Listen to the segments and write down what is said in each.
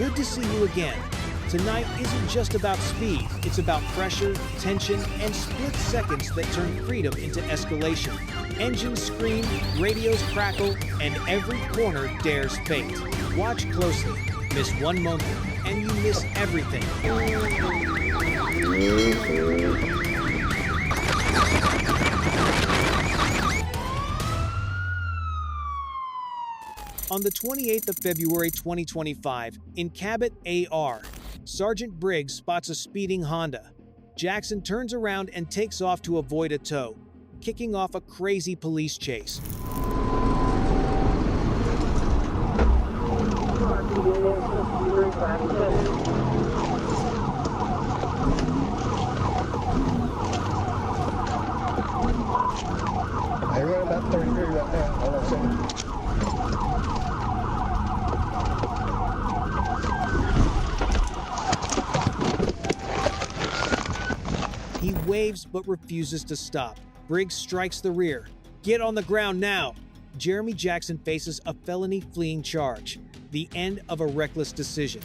Good to see you again. Tonight isn't just about speed, it's about pressure, tension, and split seconds that turn freedom into escalation. Engines scream, radios crackle, and every corner dares fate. Watch closely. Miss one moment, and you miss everything. On the 28th of February 2025, in Cabot AR, Sergeant Briggs spots a speeding Honda. Jackson turns around and takes off to avoid a tow, kicking off a crazy police chase. I run about 33 right now. Hold on a second. He waves but refuses to stop. Briggs strikes the rear. Get on the ground now! Jeremy Jackson faces a felony fleeing charge, the end of a reckless decision.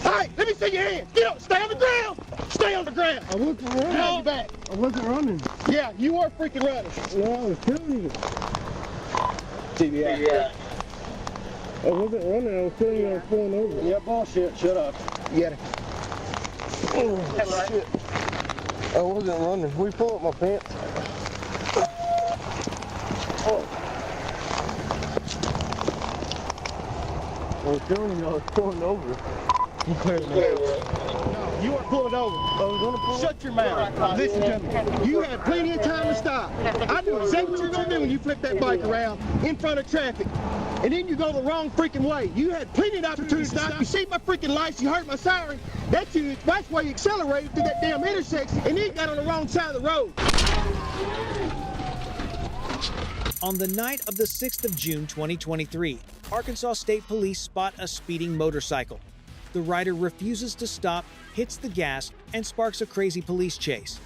Hey, let me see your hands. Get up, stay on the ground. Stay on the ground. I wasn't running. Get on your back. I wasn't running. Yeah, you were freaking running. No, I was telling you. TBI. I wasn't running. I was telling you I was pulling over. Yeah, bullshit. Shut up. You got it. Oh, shit. I wasn't running. We pull up my pants. Oh. I was telling you I was pulling over. No, you weren't pulling over. I was gonna pull. Shut your mouth. Listen to me. You had plenty of time to stop. I knew exactly what you were going to do when you flipped that bike around in front of traffic. And then you go the wrong freaking way. You had plenty of opportunity to stop. You see my freaking lights, you heard my siren. That's why you accelerated through that damn intersection and then got on the wrong side of the road. On the night of the 6th of June 2023, Arkansas State Police spot a speeding motorcycle. The rider refuses to stop, hits the gas, and sparks a crazy police chase.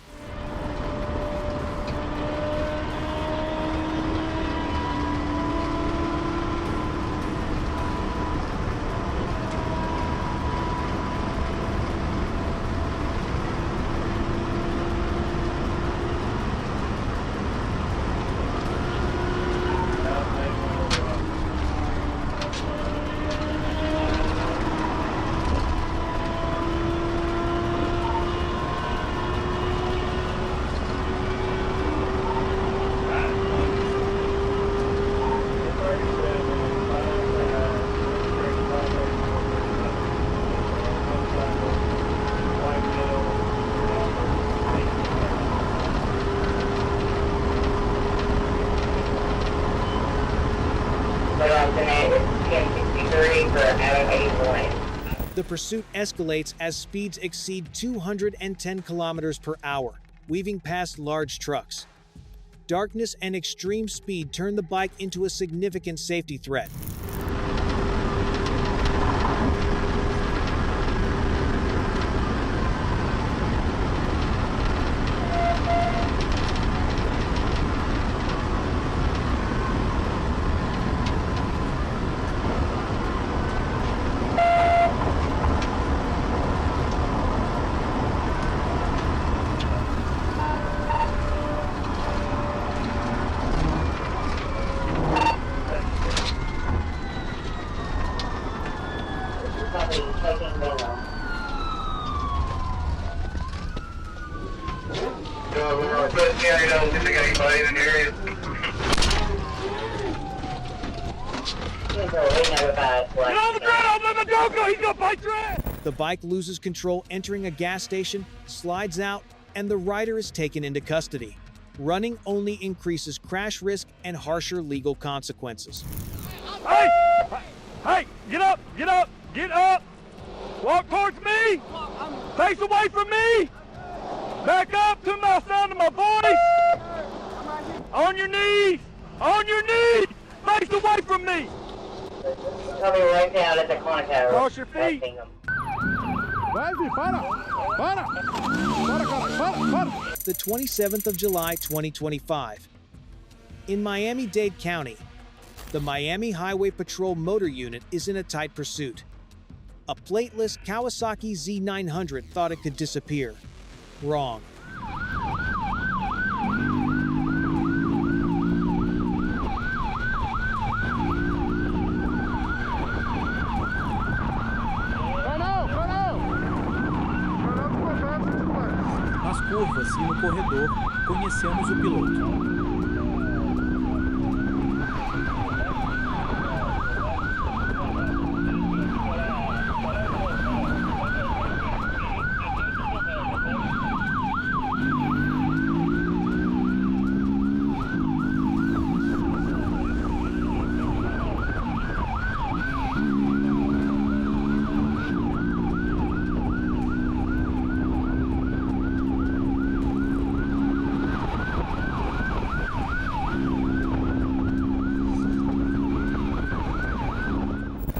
The pursuit escalates as speeds exceed 210 kilometers per hour, weaving past large trucks. Darkness and extreme speed turn the bike into a significant safety threat. The bike loses control entering a gas station, slides out, and the rider is taken into custody. Running only increases crash risk and harsher legal consequences. Hey! Hey! Get up! Get up! Get up! Walk towards me! Face away from me! Back up to my sound of my voice! On your knees! On your knees! Face away from me! Coming right down at the corner tower. Cross your feet! The 27th of July 2025. In Miami-Dade County, the Miami Highway Patrol Motor Unit is in a tight pursuit. A plateless Kawasaki Z900 thought it could disappear. Wrong. Nas curvas e no corredor, conhecemos o piloto.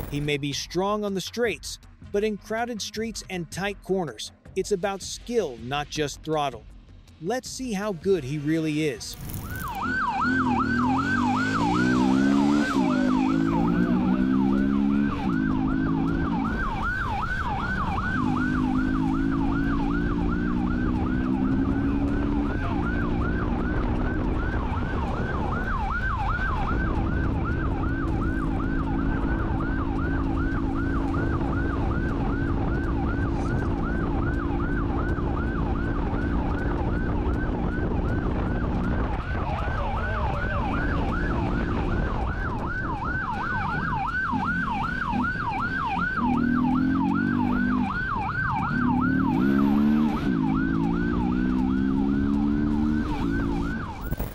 He may be strong on the straights, but in crowded streets and tight corners, it's about skill, not just throttle. Let's see how good he really is.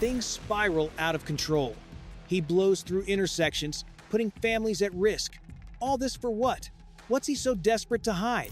Things spiral out of control. He blows through intersections, putting families at risk. All this for what? What's he so desperate to hide?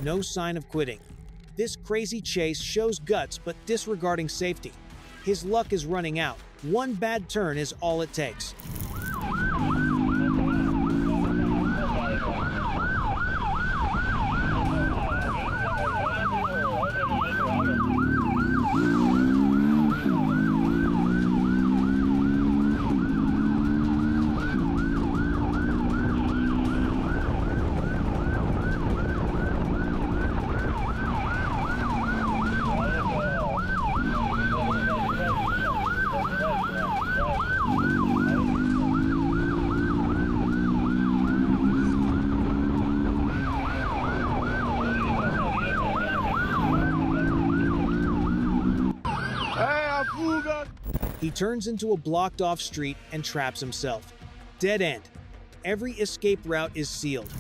No sign of quitting. This crazy chase shows guts but disregarding safety. His luck is running out. One bad turn is all it takes. He turns into a blocked-off street and traps himself. Dead end. Every escape route is sealed.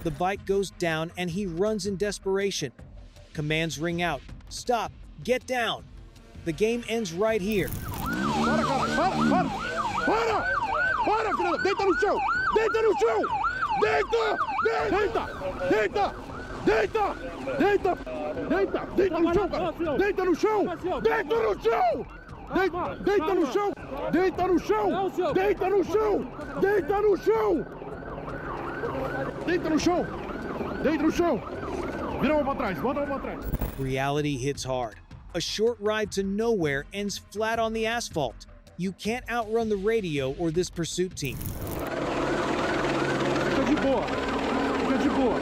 The bike goes down and he runs in desperation. Commands ring out. Stop! Get down! The game ends right here. Para, cara! Para! Para, filha! Deita no chão! Deita no chão! Deita! Deita! Deita! Deita! Deita! Deita! Deita no chão, cara! Deita no chão! Deita no chão! Deita no chão! Deita no chão! Deita no chão! Deita no chão! Deita no chão! Deita no chão! Vira a mão pra trás, bota a mão pra trás. Reality hits hard. A short ride to nowhere ends flat on the asphalt. You can't outrun the radio or this pursuit team. Fica de boa! Fica de boa!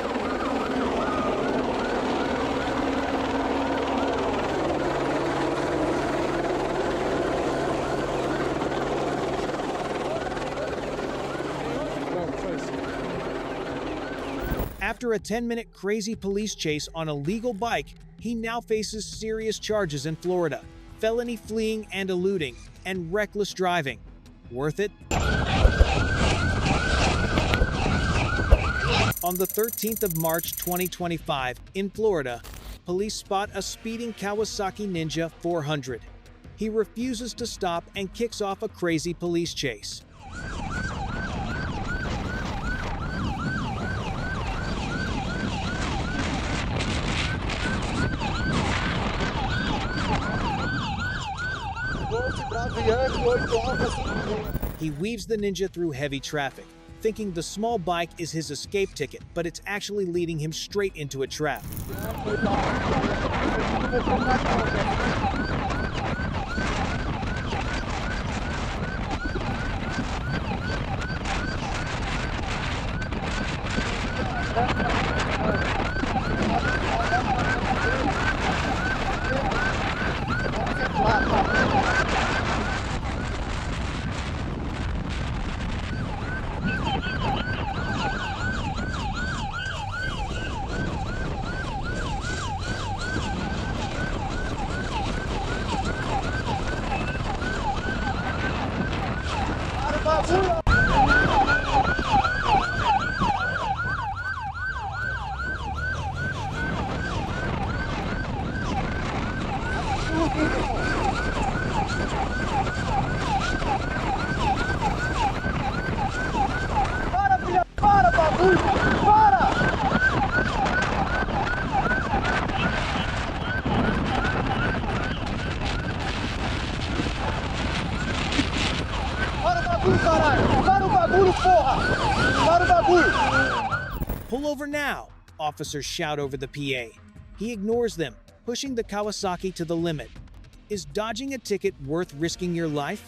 After a 10-minute crazy police chase on a legal bike, he now faces serious charges in Florida: felony fleeing and eluding, and reckless driving. Worth it? On the 13th of March 2025, in Florida, police spot a speeding Kawasaki Z900. He refuses to stop and kicks off a crazy police chase. He weaves the Ninja through heavy traffic, thinking the small bike is his escape ticket, but it's actually leading him straight into a trap. Pull over now, officers shout over the PA. He ignores them, pushing the Kawasaki to the limit. Is dodging a ticket worth risking your life?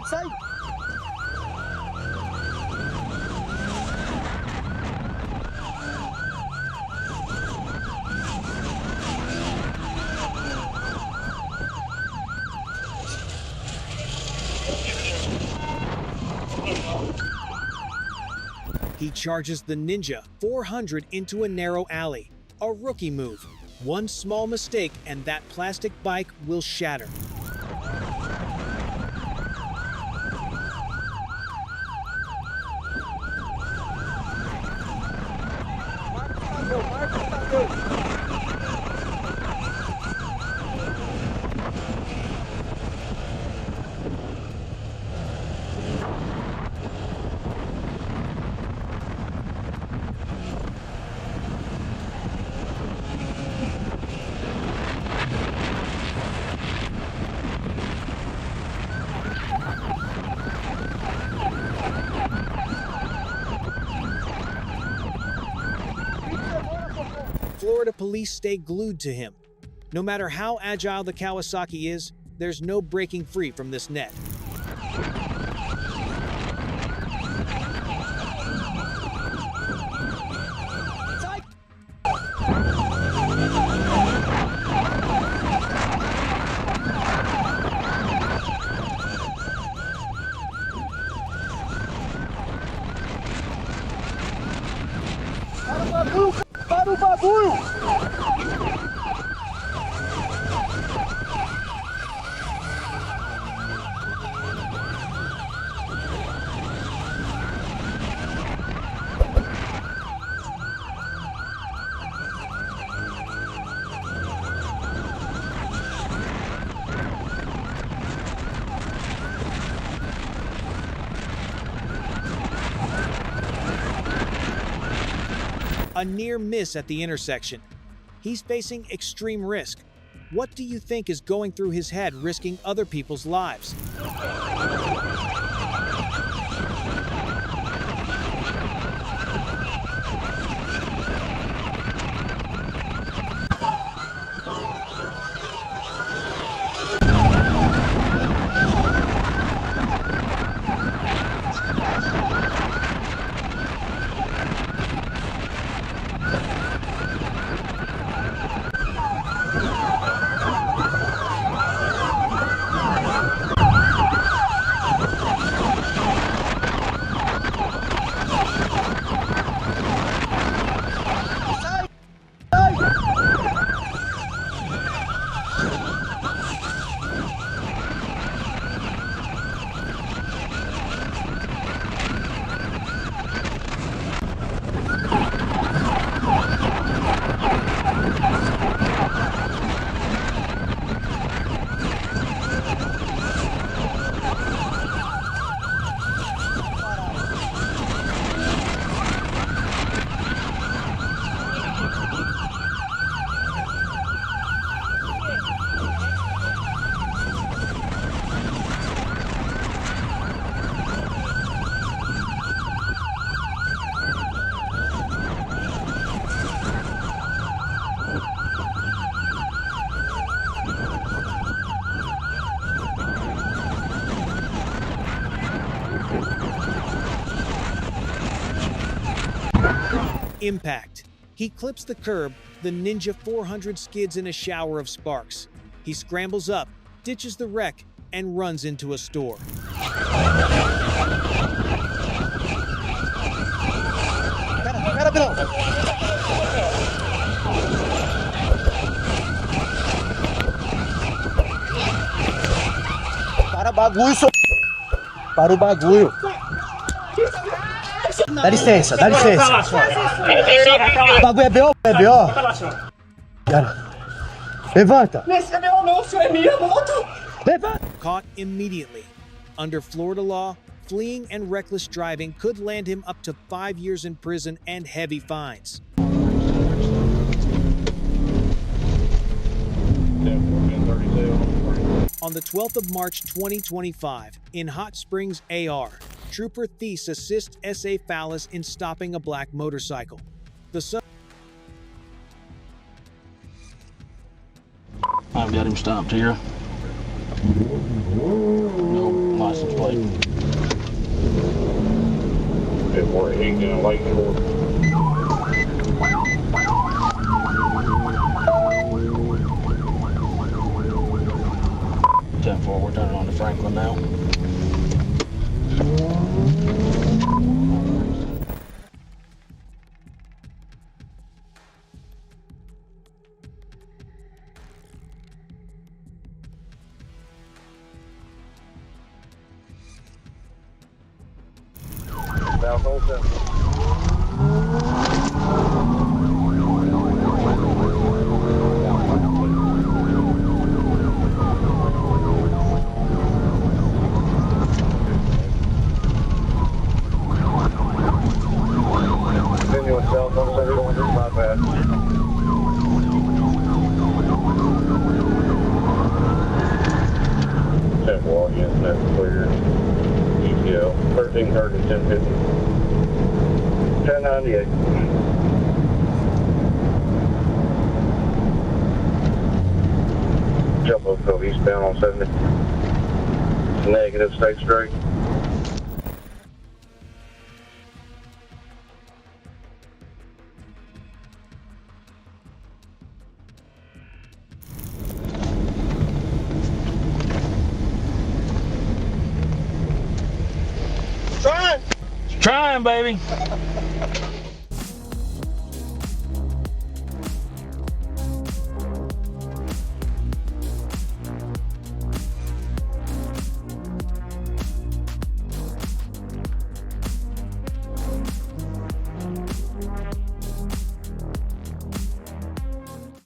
Sai! He charges the Ninja 400 into a narrow alley. A rookie move. One small mistake and that plastic bike will shatter. Florida police stay glued to him. No matter how agile the Kawasaki is, there's no breaking free from this net. A near miss at the intersection. He's facing extreme risk. What do you think is going through his head, risking other people's lives? Impact. He clips the curb, the Ninja 400 skids in a shower of sparks. He scrambles up, ditches the wreck, and runs into a store. Para bagulho, só. Para o bagulho. Dá licença, dá licença. O bagulho é B.O., é B.O. Cara, levanta. Nesse é meu não, senhor, é minha moto. Levanta. Caught immediately. Under Florida law, fleeing and reckless driving could land him up to 5 years in prison and heavy fines. On the 12th of March 2025, in Hot Springs, AR, Trooper Thies assists S.A. Fallis in stopping a black motorcycle. The I've got him stopped here. No license plate. Been working in a lake for 10-4, we're turning on to Franklin now. South Olsen. Continuing south Olsen, going to my bad. Check wall again, that's clear. ETL 1330 1050. 1098. Jump up, go eastbound on 70. Negative, stay straight. Trying, baby.